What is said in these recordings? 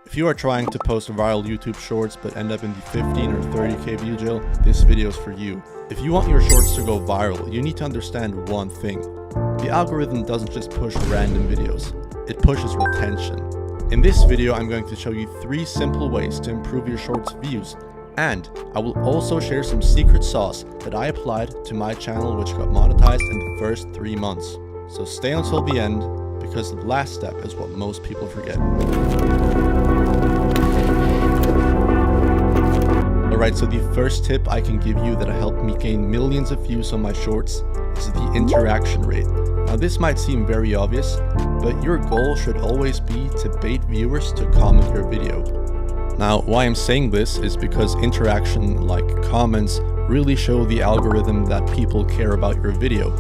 If you are trying to post viral YouTube shorts but end up in the 15 or 30k view jail, this video is for you. If you want your shorts to go viral, you need to understand one thing. The algorithm doesn't just push random videos, it pushes retention. In this video, I'm going to show you 3 simple ways to improve your shorts views, and I will also share some secret sauce that I applied to my channel which got monetized in the first 3 months. So stay until the end, because the last step is what most people forget. Alright, so the first tip I can give you that helped me gain millions of views on my shorts is the interaction rate. Now this might seem very obvious, but your goal should always be to bait viewers to comment your video. Now why I'm saying this is because interaction like comments really show the algorithm that people care about your video.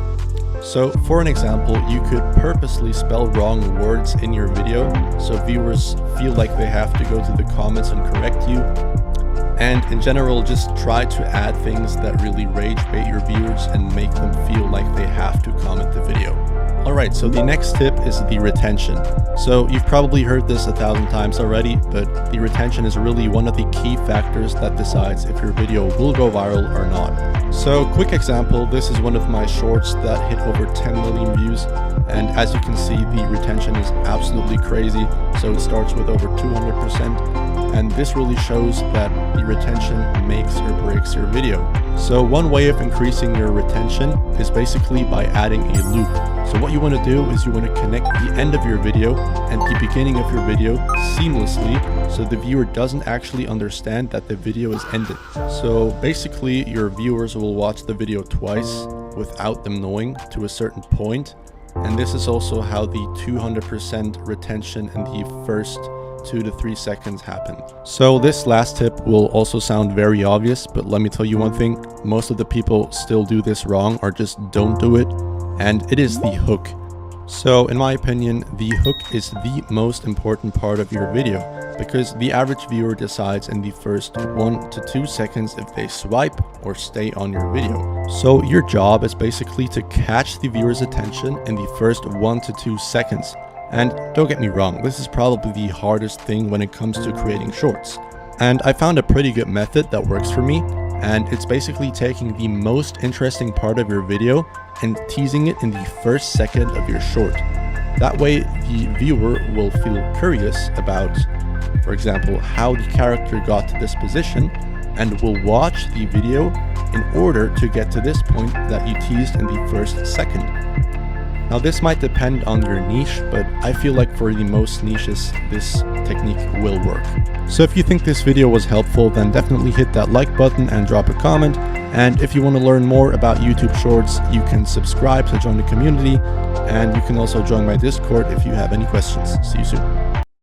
So for an example, you could purposely spell wrong words in your video so viewers feel like they have to go to the comments and correct you. And in general, just try to add things that really rage bait your viewers and make them feel like they have to comment the video. Alright, so the next tip is the retention. So you've probably heard this 1,000 times already, but the retention is really one of the key factors that decides if your video will go viral or not. So quick example, this is one of my shorts that hit over 10 million views, and as you can see, the retention is absolutely crazy. So it starts with over 200%. And this really shows that the retention makes or breaks your video. So one way of increasing your retention is basically by adding a loop. So what you want to do is you want to connect the end of your video and the beginning of your video seamlessly, so the viewer doesn't actually understand that the video is ended. So basically your viewers will watch the video twice without them knowing to a certain point. And this is also how the 200% retention in the first 2 to 3 seconds happen. So this last tip will also sound very obvious, but let me tell you one thing, most of the people still do this wrong or just don't do it, and it is the hook. So in my opinion, the hook is the most important part of your video, because the average viewer decides in the first 1 to 2 seconds if they swipe or stay on your video. So your job is basically to catch the viewer's attention in the first 1 to 2 seconds. And don't get me wrong, this is probably the hardest thing when it comes to creating shorts. And I found a pretty good method that works for me, and it's basically taking the most interesting part of your video and teasing it in the first second of your short. That way the viewer will feel curious about, for example, how the character got to this position, and will watch the video in order to get to this point that you teased in the first second. Now this might depend on your niche, but I feel like for the most niches, this technique will work. So if you think this video was helpful, then definitely hit that like button and drop a comment. And if you want to learn more about YouTube Shorts, you can subscribe to join the community, and you can also join my Discord if you have any questions. See you soon.